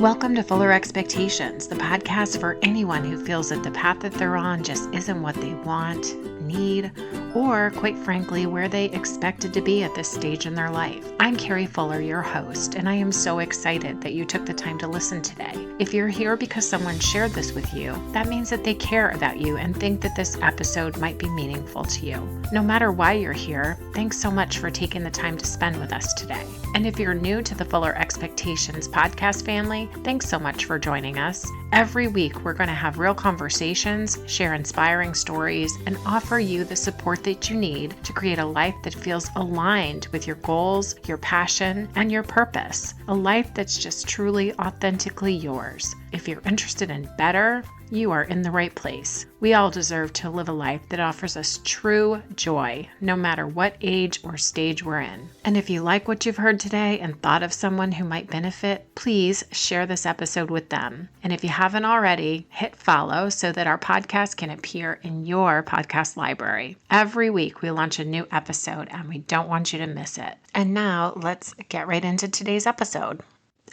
Welcome to Fuller Expectations, the podcast for anyone who feels that the path that they're on just isn't what they want, need, or quite frankly, where they expected to be at this stage in their life. I'm Carrie Fuller, your host, and I am so excited that you took the time to listen today. If you're here because someone shared this with you, that means that they care about you and think that this episode might be meaningful to you. No matter why you're here, thanks so much for taking the time to spend with us today. And if you're new to the Fuller Expectations podcast family, thanks so much for joining us. Every week, we're going to have real conversations, share inspiring stories, and offer you the support that you need to create a life that feels aligned with your goals, your passion, and your purpose. A life that's just truly, authentically yours. If you're interested in better, you are in the right place. We all deserve to live a life that offers us true joy, no matter what age or stage we're in. And if you like what you've heard today and thought of someone who might benefit, please share this episode with them. And if you haven't already, hit follow so that our podcast can appear in your podcast library. Every week we launch a new episode and we don't want you to miss it. And now let's get right into today's episode.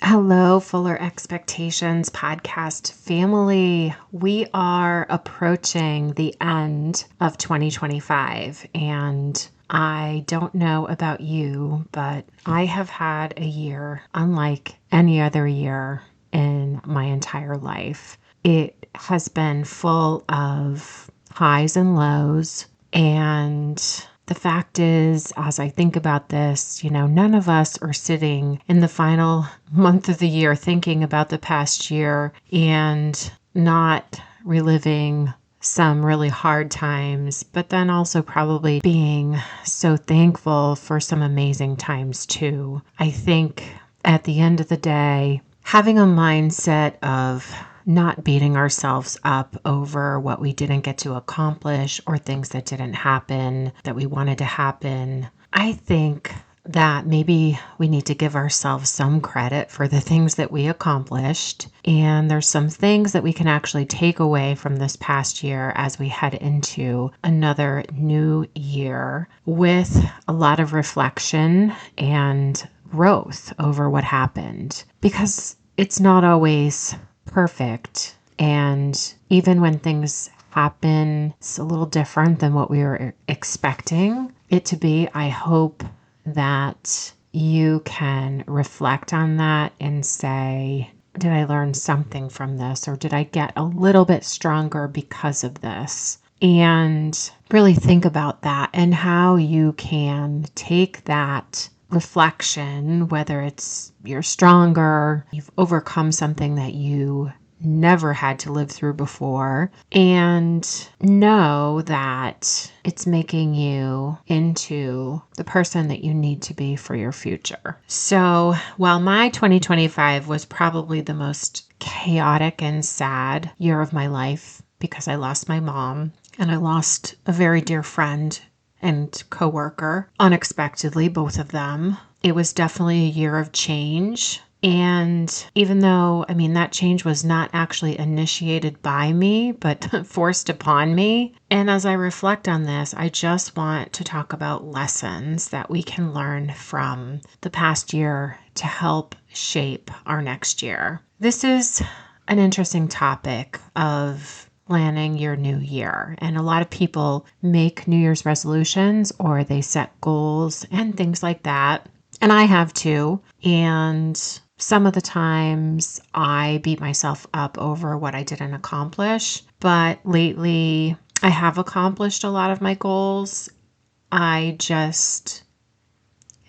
Hello, Fuller Expectations podcast family. We are approaching the end of 2025, and I don't know about you, but I have had a year unlike any other year in my entire life. It has been full of highs and lows, and the fact is, as I think about this, none of us are sitting in the final month of the year thinking about the past year and not reliving some really hard times, but then also probably being so thankful for some amazing times too. I think at the end of the day, having a mindset of not beating ourselves up over what we didn't get to accomplish or things that didn't happen that we wanted to happen. I think that maybe we need to give ourselves some credit for the things that we accomplished. And there's some things that we can actually take away from this past year as we head into another new year with a lot of reflection and growth over what happened. Because it's not always perfect. And even when things happen, it's a little different than what we were expecting it to be. I hope that you can reflect on that and say, did I learn something from this? Or did I get a little bit stronger because of this? And really think about that and how you can take that reflection, whether it's you're stronger, you've overcome something that you never had to live through before, and know that it's making you into the person that you need to be for your future. So while my 2025 was probably the most chaotic and sad year of my life because I lost my mom and I lost a very dear friend and coworker unexpectedly, both of them. It was definitely a year of change. And even though, that change was not actually initiated by me, but forced upon me. And as I reflect on this, I just want to talk about lessons that we can learn from the past year to help shape our next year. This is an interesting topic of planning your new year. And a lot of people make New Year's resolutions or they set goals and things like that. And I have too. And some of the times I beat myself up over what I didn't accomplish. But lately I have accomplished a lot of my goals. I just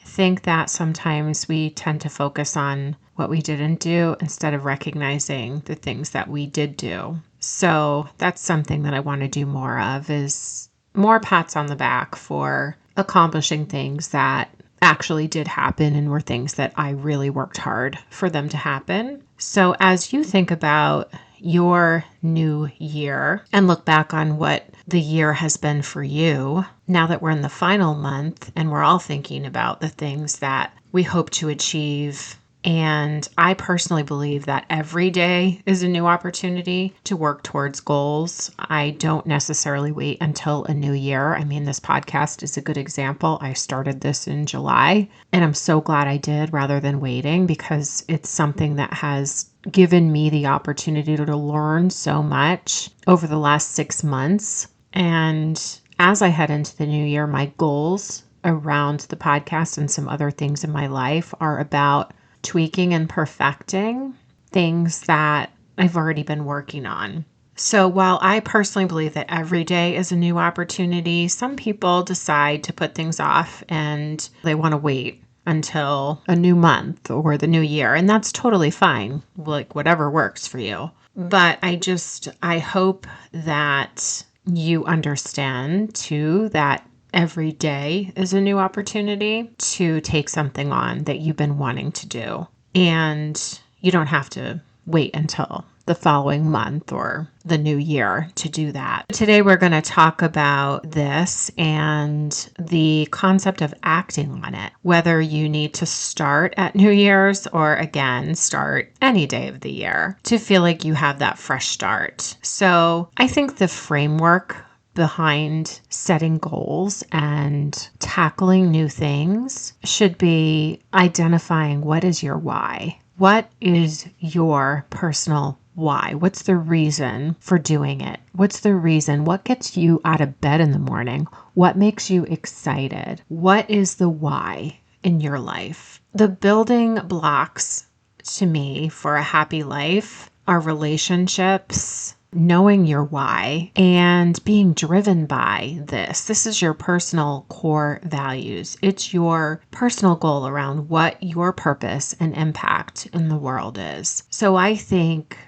think that sometimes we tend to focus on what we didn't do instead of recognizing the things that we did do. So that's something that I want to do more of, is more pats on the back for accomplishing things that actually did happen and were things that I really worked hard for them to happen. So as you think about your new year and look back on what the year has been for you, now that we're in the final month and we're all thinking about the things that we hope to achieve And I personally believe that every day is a new opportunity to work towards goals. I don't necessarily wait until a new year. I mean, this podcast is a good example. I started this in July, and I'm so glad I did rather than waiting, because it's something that has given me the opportunity to learn so much over the last 6 months. And as I head into the new year, my goals around the podcast and some other things in my life are about tweaking and perfecting things that I've already been working on. So while I personally believe that every day is a new opportunity, some people decide to put things off and they want to wait until a new month or the new year. And that's totally fine, like whatever works for you. But I hope that you understand too that every day is a new opportunity to take something on that you've been wanting to do. And you don't have to wait until the following month or the new year to do that. Today, we're going to talk about this and the concept of acting on it, whether you need to start at New Year's or again, start any day of the year to feel like you have that fresh start. So I think the framework behind setting goals and tackling new things should be identifying what is your why. What is your personal why? What's the reason for doing it? What's the reason? What gets you out of bed in the morning? What makes you excited? What is the why in your life? The building blocks to me for a happy life are relationships, knowing your why, and being driven by this. This is your personal core values. It's your personal goal around what your purpose and impact in the world is. So I think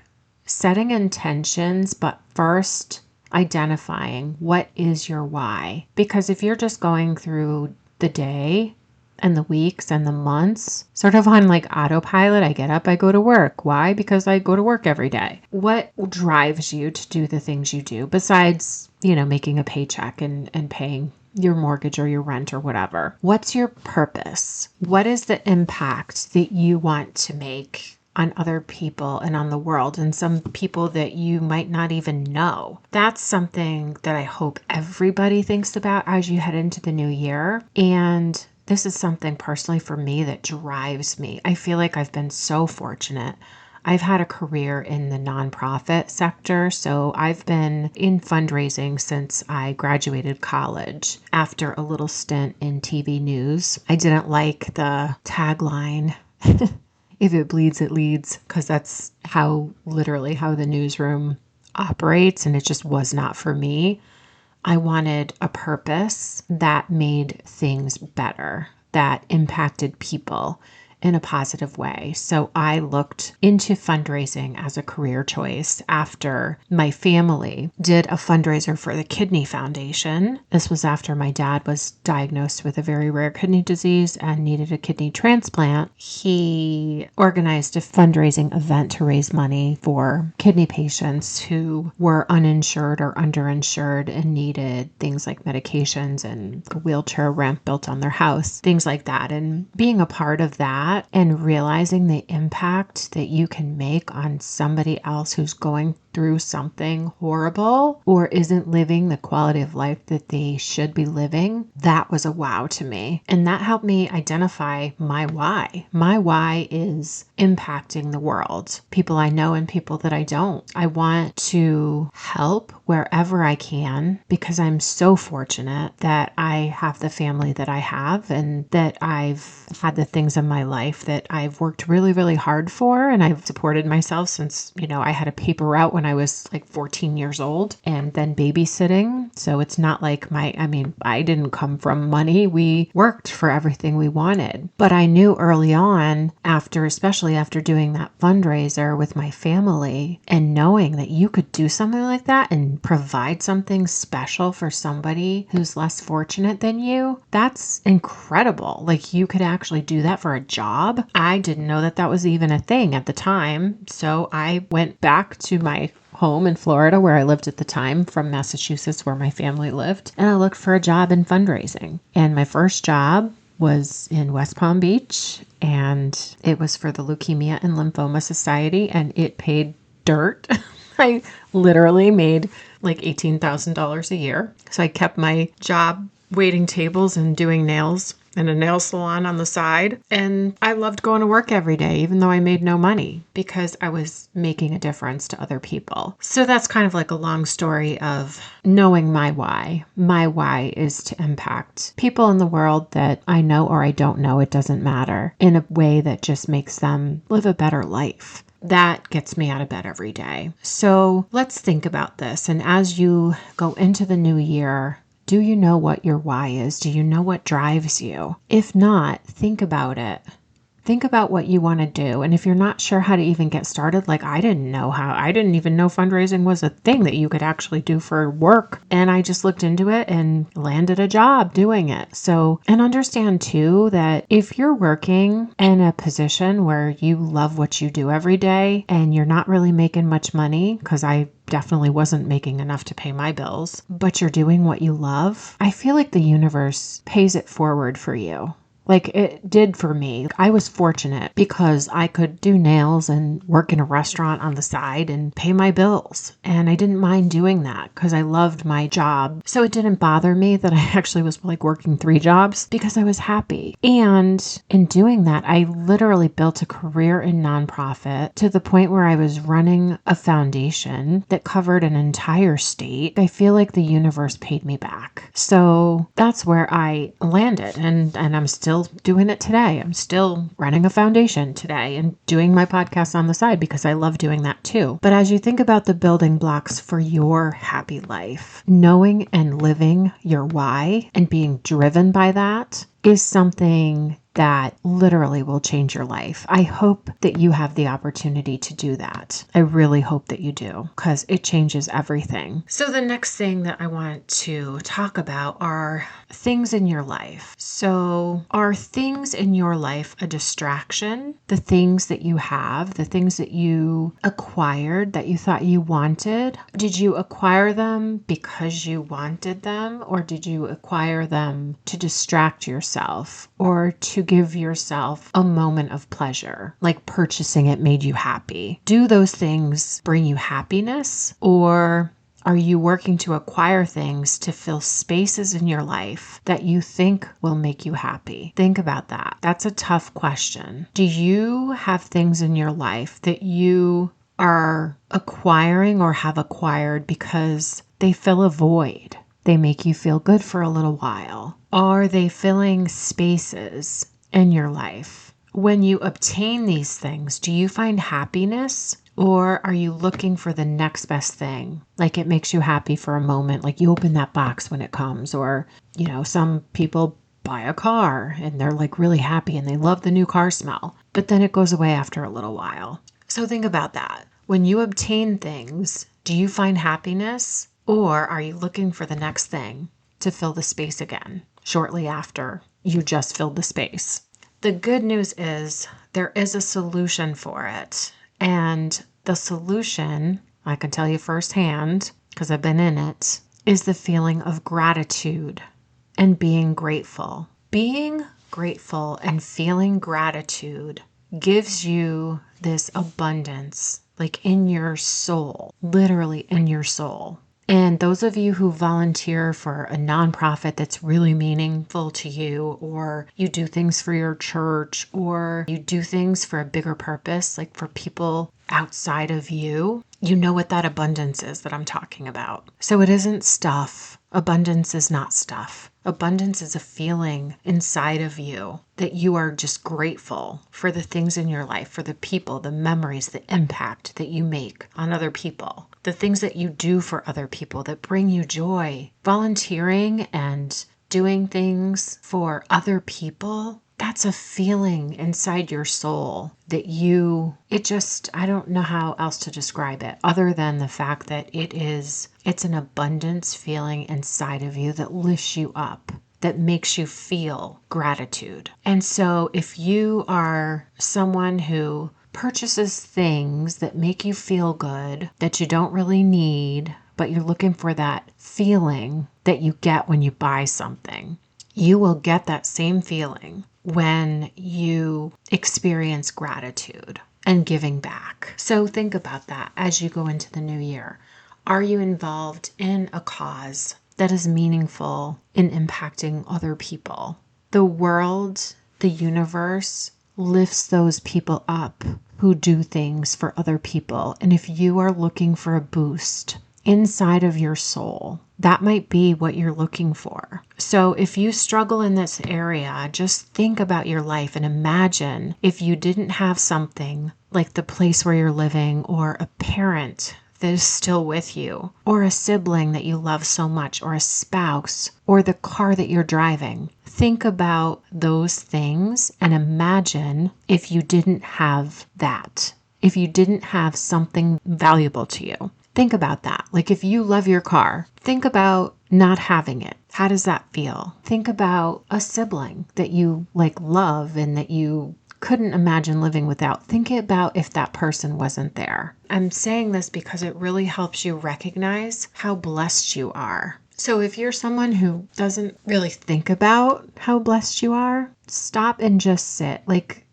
setting intentions, but first identifying what is your why. Because if you're just going through the day and the weeks and the months, sort of on like autopilot, I get up, I go to work. Why? Because I go to work every day. What drives you to do the things you do besides, making a paycheck and paying your mortgage or your rent or whatever? What's your purpose? What is the impact that you want to make on other people and on the world, and some people that you might not even know? That's something that I hope everybody thinks about as you head into the new year. And this is something personally for me that drives me. I feel like I've been so fortunate. I've had a career in the nonprofit sector, so I've been in fundraising since I graduated college. After a little stint in TV news, I didn't like the tagline, if it bleeds, it leads, because that's literally how the newsroom operates, and it just was not for me. I wanted a purpose that made things better, that impacted people in a positive way. So I looked into fundraising as a career choice after my family did a fundraiser for the Kidney Foundation. This was after my dad was diagnosed with a very rare kidney disease and needed a kidney transplant. He organized a fundraising event to raise money for kidney patients who were uninsured or underinsured and needed things like medications and a wheelchair ramp built on their house, things like that. And being a part of that and realizing the impact that you can make on somebody else who's going through something horrible or isn't living the quality of life that they should be living, that was a wow to me. And that helped me identify my why. My why is impacting the world, people I know and people that I don't. I want to help wherever I can because I'm so fortunate that I have the family that I have and that I've had the things in my life that I've worked really, really hard for, and I've supported myself since, I had a paper route when I was like 14 years old and then babysitting. So it's not like I didn't come from money. We worked for everything we wanted. But I knew early on, especially after doing that fundraiser with my family and knowing that you could do something like that and provide something special for somebody who's less fortunate than you, that's incredible. Like you could actually do that for a job. I didn't know that was even a thing at the time. So I went back to my home in Florida where I lived at the time from Massachusetts where my family lived. And I looked for a job in fundraising. And my first job was in West Palm Beach, and it was for the Leukemia and Lymphoma Society, and it paid dirt. I literally made like $18,000 a year. So I kept my job waiting tables and doing nails in a nail salon on the side. And I loved going to work every day, even though I made no money, because I was making a difference to other people. So that's kind of like a long story of knowing my why. My why is to impact people in the world that I know or I don't know, it doesn't matter, in a way that just makes them live a better life. That gets me out of bed every day. So let's think about this. And as you go into the new year, do you know what your why is? Do you know what drives you? If not, think about it. Think about what you want to do. And if you're not sure how to even get started, like I didn't even know fundraising was a thing that you could actually do for work. And I just looked into it and landed a job doing it. So, and understand too that if you're working in a position where you love what you do every day and you're not really making much money, because I definitely wasn't making enough to pay my bills, but you're doing what you love, I feel like the universe pays it forward for you. Like it did for me. I was fortunate because I could do nails and work in a restaurant on the side and pay my bills. And I didn't mind doing that because I loved my job. So it didn't bother me that I actually was like working 3 jobs because I was happy. And in doing that, I literally built a career in nonprofit to the point where I was running a foundation that covered an entire state. I feel like the universe paid me back. So that's where I landed. And I'm still doing it today. I'm still running a foundation today and doing my podcast on the side because I love doing that too. But as you think about the building blocks for your happy life, knowing and living your why and being driven by that is something that literally will change your life. I hope that you have the opportunity to do that. I really hope that you do, because it changes everything. So the next thing that I want to talk about are things in your life. So are things in your life a distraction? The things that you have, the things that you acquired that you thought you wanted, did you acquire them because you wanted them, or did you acquire them to distract yourself or to give yourself a moment of pleasure, like purchasing it made you happy? Do those things bring you happiness, or are you working to acquire things to fill spaces in your life that you think will make you happy? Think about that. That's a tough question. Do you have things in your life that you are acquiring or have acquired because they fill a void? They make you feel good for a little while. Are they filling spaces in your life? When you obtain these things, do you find happiness, or are you looking for the next best thing? Like it makes you happy for a moment, like you open that box when it comes, or, some people buy a car and they're like really happy and they love the new car smell, but then it goes away after a little while. So think about that. When you obtain things, do you find happiness, or are you looking for the next thing to fill the space again shortly after you just filled the space? The good news is there is a solution for it. And the solution, I can tell you firsthand, because I've been in it, is the feeling of gratitude and being grateful. Being grateful and feeling gratitude gives you this abundance, like in your soul, literally in your soul. And those of you who volunteer for a nonprofit that's really meaningful to you, or you do things for your church, or you do things for a bigger purpose, like for people outside of you, you know what that abundance is that I'm talking about. So it isn't stuff. Abundance is not stuff. Abundance is a feeling inside of you that you are just grateful for the things in your life, for the people, the memories, the impact that you make on other people, the things that you do for other people that bring you joy. Volunteering and doing things for other people, that's a feeling inside your soul that I don't know how else to describe it other than the fact that it's an abundance feeling inside of you that lifts you up, that makes you feel gratitude. And so if you are someone who purchases things that make you feel good, that you don't really need, but you're looking for that feeling that you get when you buy something, you will get that same feeling when you experience gratitude and giving back. So think about that as you go into the new year. Are you involved in a cause that is meaningful in impacting other people? The world, the universe lifts those people up who do things for other people. And if you are looking for a boost inside of your soul, that might be what you're looking for. So if you struggle in this area, just think about your life and imagine if you didn't have something like the place where you're living, or a parent that is still with you, or a sibling that you love so much, or a spouse, or the car that you're driving. Think about those things and imagine if you didn't have that, if you didn't have something valuable to you. Think about that. Like if you love your car, think about not having it. How does that feel? Think about a sibling that you love and that you couldn't imagine living without. Think about if that person wasn't there. I'm saying this because it really helps you recognize how blessed you are. So if you're someone who doesn't really think about how blessed you are, stop and just sit.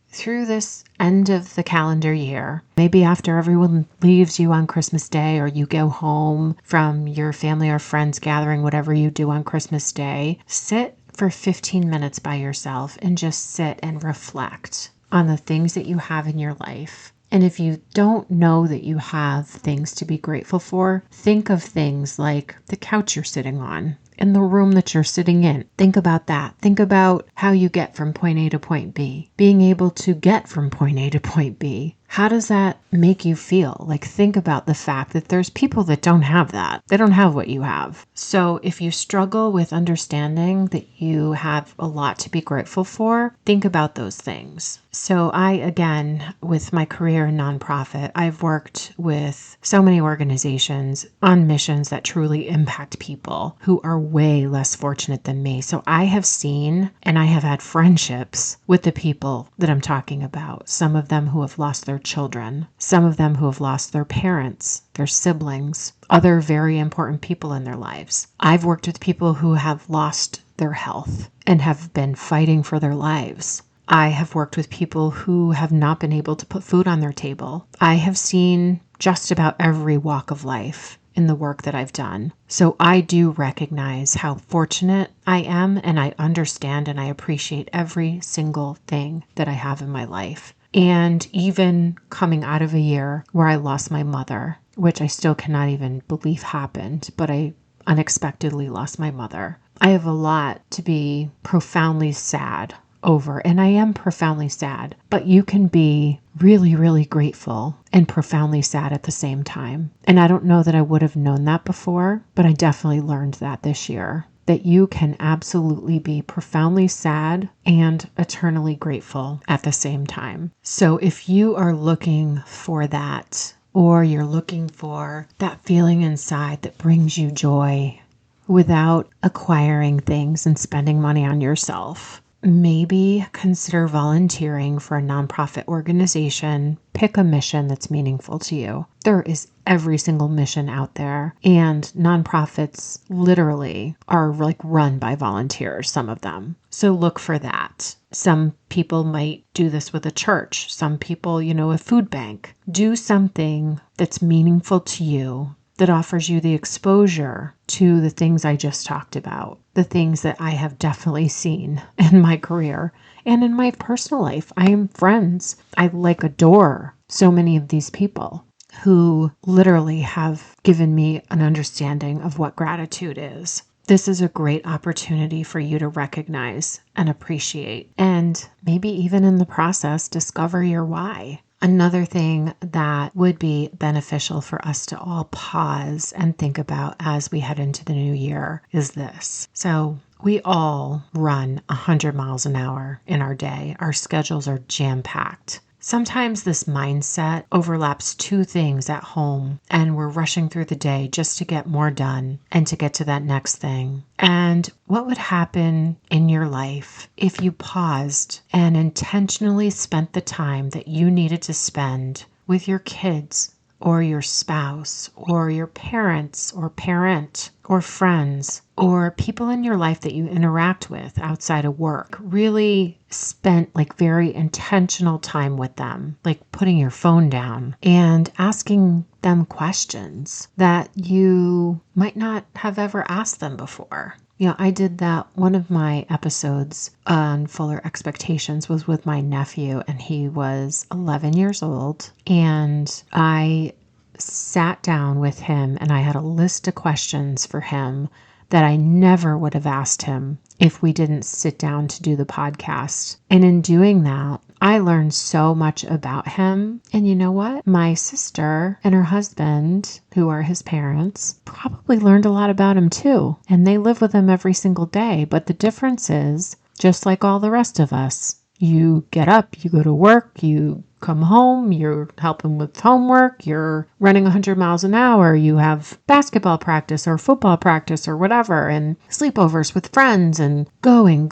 Through this end of the calendar year, maybe after everyone leaves you on Christmas Day, or you go home from your family or friends gathering, whatever you do on Christmas Day, sit for 15 minutes by yourself and just sit and reflect on the things that you have in your life. And if you don't know that you have things to be grateful for, think of things like the couch you're sitting on, in the room that you're sitting in. Think about that. Think about how you get from point A to point B. Being able to get from point A to point B. How does that make you feel? Think about the fact that there's people that don't have that. They don't have what you have. So if you struggle with understanding that you have a lot to be grateful for, think about those things. So again, with my career in nonprofit, I've worked with so many organizations on missions that truly impact people who are way less fortunate than me. So I have seen and I have had friendships with the people that I'm talking about. Some of them who have lost their children, some of them who have lost their parents, their siblings, other very important people in their lives. I've worked with people who have lost their health and have been fighting for their lives. I have worked with people who have not been able to put food on their table. I have seen just about every walk of life in the work that I've done. So I do recognize how fortunate I am, and I understand and I appreciate every single thing that I have in my life. And even coming out of a year where I lost my mother, which I still cannot even believe happened, but I unexpectedly lost my mother. I have a lot to be profoundly sad over, and I am profoundly sad, but you can be really, really grateful and profoundly sad at the same time. And I don't know that I would have known that before, but I definitely learned that this year, that you can absolutely be profoundly sad and eternally grateful at the same time. So if you are looking for that, or you're looking for that feeling inside that brings you joy without acquiring things and spending money on yourself, maybe consider volunteering for a nonprofit organization. Pick a mission that's meaningful to you. There is every single mission out there, and nonprofits literally are run by volunteers, some of them. So look for that. Some people might do this with a church. Some people, a food bank. Do something that's meaningful to you, that offers you the exposure to the things I just talked about, the things that I have definitely seen in my career and in my personal life. I am friends. I adore so many of these people who literally have given me an understanding of what gratitude is. This is a great opportunity for you to recognize and appreciate, and maybe even in the process, discover your why. Another thing that would be beneficial for us to all pause and think about as we head into the new year is this. So we all run 100 miles an hour in our day. Our schedules are jam-packed. Sometimes this mindset overlaps two things at home, and we're rushing through the day just to get more done and to get to that next thing. And what would happen in your life if you paused and intentionally spent the time that you needed to spend with your kids, or your spouse or your parents or parent or friends or people in your life that you interact with outside of work, really spent like very intentional time with them, like putting your phone down and asking them questions that you might not have ever asked them before. I did that. One of my episodes on Fuller Expectations was with my nephew, and he was 11 years old. And I sat down with him and I had a list of questions for him that I never would have asked him if we didn't sit down to do the podcast. And in doing that, I learned so much about him. And you know what? My sister and her husband, who are his parents, probably learned a lot about him too. And they live with him every single day. But the difference is, just like all the rest of us, you get up, you go to work, you come home, you're helping with homework, you're running 100 miles an hour, you have basketball practice or football practice or whatever, and sleepovers with friends and going.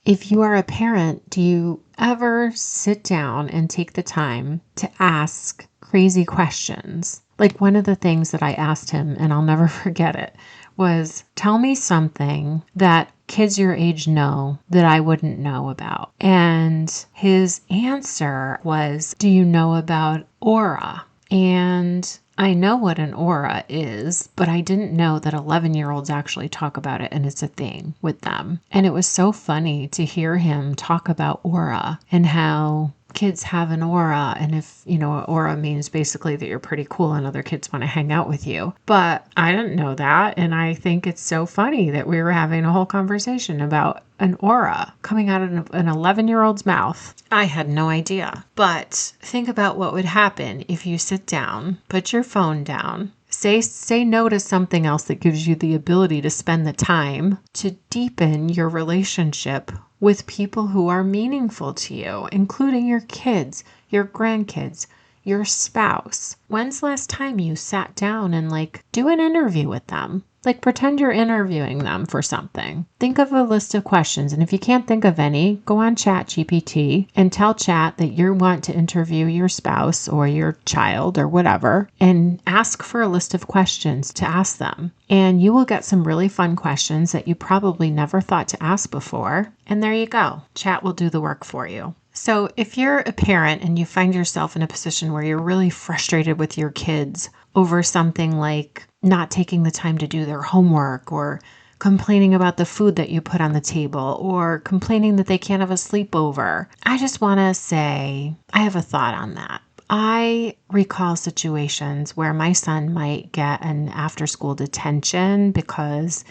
If you are a parent, do you ever sit down and take the time to ask crazy questions? Like one of the things that I asked him, and I'll never forget it, was tell me something that kids your age know that I wouldn't know about. And his answer was, do you know about aura? And I know what an aura is, but I didn't know that 11-year-olds actually talk about it and it's a thing with them. And it was so funny to hear him talk about aura and how kids have an aura. And if, aura means basically that you're pretty cool and other kids want to hang out with you. But I didn't know that. And I think it's so funny that we were having a whole conversation about an aura coming out of an 11-year-old's mouth. I had no idea. But think about what would happen if you sit down, put your phone down, say no to something else that gives you the ability to spend the time to deepen your relationship with people who are meaningful to you, including your kids, your grandkids, your spouse. When's the last time you sat down and do an interview with them? Pretend you're interviewing them for something. Think of a list of questions. And if you can't think of any, go on ChatGPT and tell Chat that you want to interview your spouse or your child or whatever, and ask for a list of questions to ask them. And you will get some really fun questions that you probably never thought to ask before. And there you go. Chat will do the work for you. So if you're a parent and you find yourself in a position where you're really frustrated with your kids over something like not taking the time to do their homework, or complaining about the food that you put on the table, or complaining that they can't have a sleepover, I just want to say I have a thought on that. I recall situations where my son might get an after-school detention because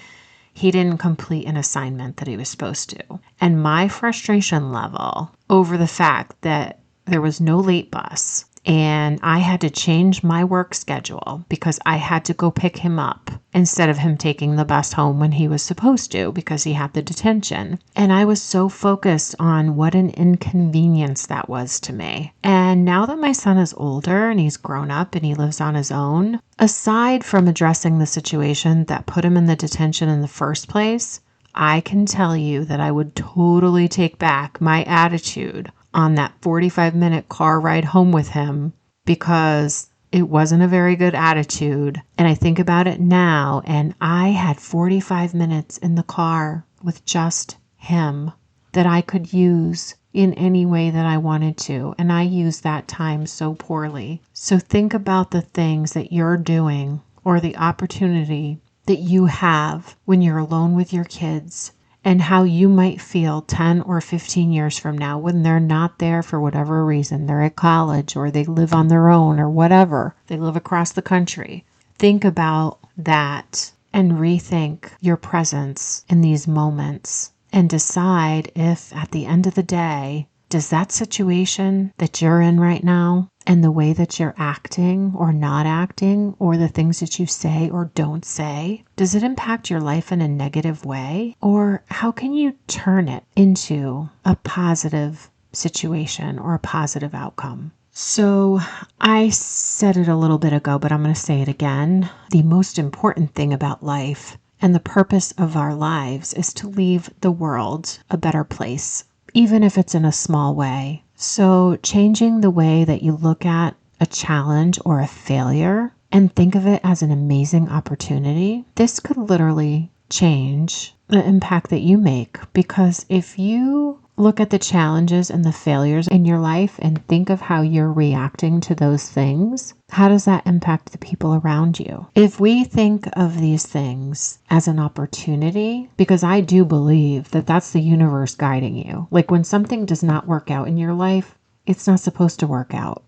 he didn't complete an assignment that he was supposed to. And my frustration level over the fact that there was no late bus and I had to change my work schedule because I had to go pick him up instead of him taking the bus home when he was supposed to because he had the detention. And I was so focused on what an inconvenience that was to me. And now that my son is older and he's grown up and he lives on his own, aside from addressing the situation that put him in the detention in the first place, I can tell you that I would totally take back my attitude on that 45-minute car ride home with him, because it wasn't a very good attitude. And I think about it now, and I had 45 minutes in the car with just him that I could use in any way that I wanted to. And I used that time so poorly. So think about the things that you're doing or the opportunity that you have when you're alone with your kids, and how you might feel 10 or 15 years from now when they're not there for whatever reason. They're at college or they live on their own or whatever. They live across the country. Think about that and rethink your presence in these moments and decide if at the end of the day, does that situation that you're in right now and the way that you're acting or not acting, or the things that you say or don't say, does it impact your life in a negative way? Or how can you turn it into a positive situation or a positive outcome? So I said it a little bit ago, but I'm going to say it again. The most important thing about life and the purpose of our lives is to leave the world a better place, even if it's in a small way. So changing the way that you look at a challenge or a failure and think of it as an amazing opportunity, this could literally change the impact that you make. Because if you look at the challenges and the failures in your life and think of how you're reacting to those things, how does that impact the people around you? If we think of these things as an opportunity, because I do believe that that's the universe guiding you. Like when something does not work out in your life, it's not supposed to work out.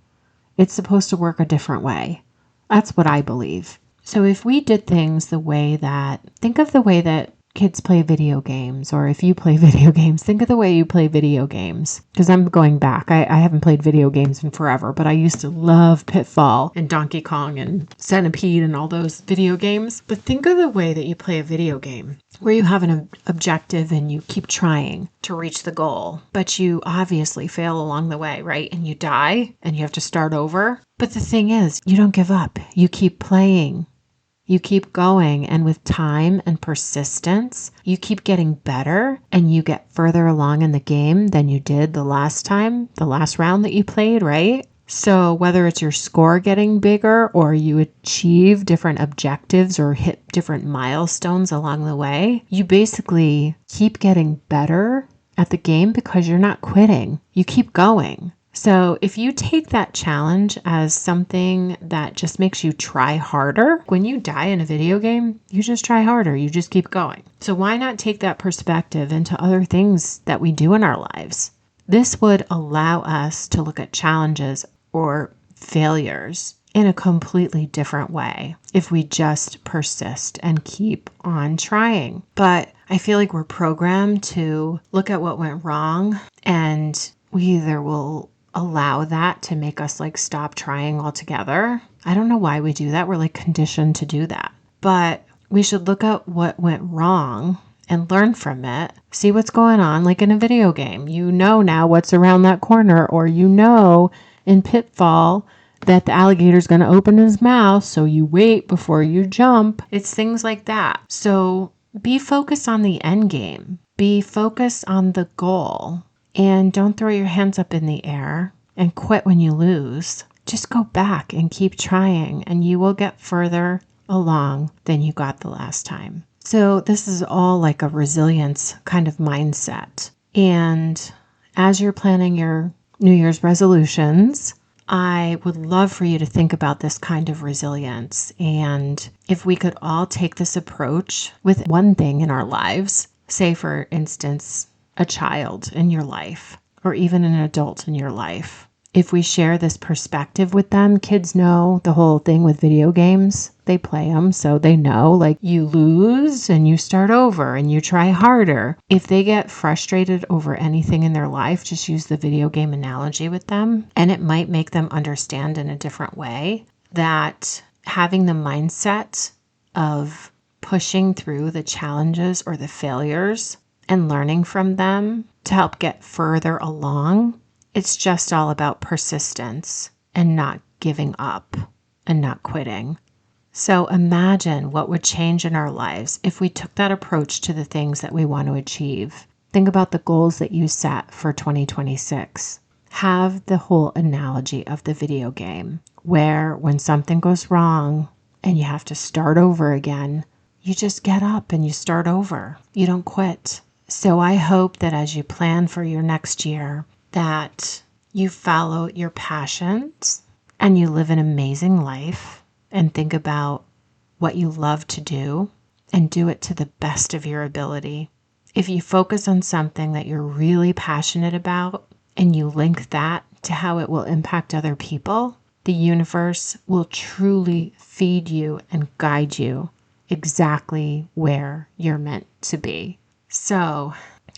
It's supposed to work a different way. That's what I believe. So if we did things think of the way that kids play video games, or if you play video games, think of the way you play video games. Because I'm going back. I haven't played video games in forever, but I used to love Pitfall and Donkey Kong and Centipede and all those video games. But think of the way that you play a video game where you have an objective and you keep trying to reach the goal, but you obviously fail along the way, right? And you die and you have to start over. But the thing is, you don't give up. You keep playing. You keep going, and with time and persistence, you keep getting better and you get further along in the game than you did the last round that you played, right? So whether it's your score getting bigger or you achieve different objectives or hit different milestones along the way, you basically keep getting better at the game because you're not quitting. You keep going. So if you take that challenge as something that just makes you try harder, when you die in a video game, you just try harder. You just keep going. So why not take that perspective into other things that we do in our lives? This would allow us to look at challenges or failures in a completely different way if we just persist and keep on trying. But I feel like we're programmed to look at what went wrong, and we either will allow that to make us stop trying altogether. I don't know why we do that. We're conditioned to do that. But we should look at what went wrong and learn from it. See what's going on, like in a video game. You know now what's around that corner, or you know in Pitfall that the alligator's going to open his mouth, so you wait before you jump. It's things like that. So be focused on the end game. Be focused on the goal. And don't throw your hands up in the air and quit when you lose. Just go back and keep trying, and you will get further along than you got the last time. So this is all like a resilience kind of mindset. And as you're planning your New Year's resolutions, I would love for you to think about this kind of resilience. And if we could all take this approach with one thing in our lives, say for instance, a child in your life, or even an adult in your life. If we share this perspective with them, kids know the whole thing with video games. They play them, so they know, you lose and you start over and you try harder. If they get frustrated over anything in their life, just use the video game analogy with them, and it might make them understand in a different way that having the mindset of pushing through the challenges or the failures and learning from them to help get further along. It's just all about persistence and not giving up and not quitting. So imagine what would change in our lives if we took that approach to the things that we want to achieve. Think about the goals that you set for 2026. Have the whole analogy of the video game, where when something goes wrong and you have to start over again, you just get up and you start over. You don't quit. So I hope that as you plan for your next year, that you follow your passions and you live an amazing life and think about what you love to do and do it to the best of your ability. If you focus on something that you're really passionate about and you link that to how it will impact other people, the universe will truly feed you and guide you exactly where you're meant to be. So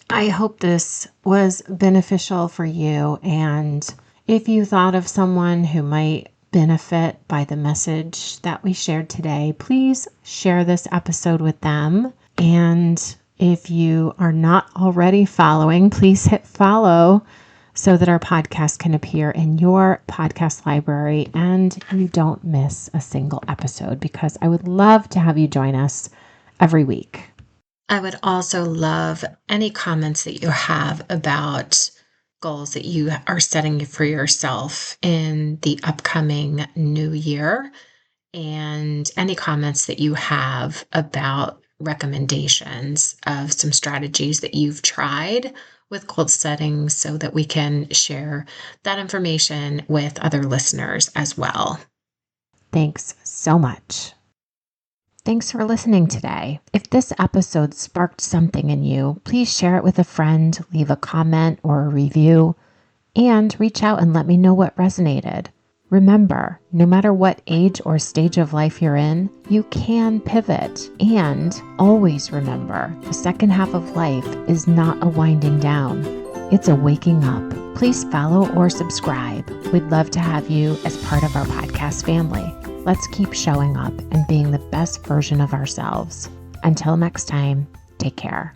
I hope this was beneficial for you. And if you thought of someone who might benefit by the message that we shared today, please share this episode with them. And if you are not already following, please hit follow so that our podcast can appear in your podcast library and you don't miss a single episode, because I would love to have you join us every week. I would also love any comments that you have about goals that you are setting for yourself in the upcoming new year, and any comments that you have about recommendations of some strategies that you've tried with goal setting so that we can share that information with other listeners as well. Thanks so much. Thanks for listening today. If this episode sparked something in you, please share it with a friend, leave a comment or a review, and reach out and let me know what resonated. Remember, no matter what age or stage of life you're in, you can pivot. And always remember, the second half of life is not a winding down. It's a waking up. Please follow or subscribe. We'd love to have you as part of our podcast family. Let's keep showing up and being the best version of ourselves. Until next time, take care.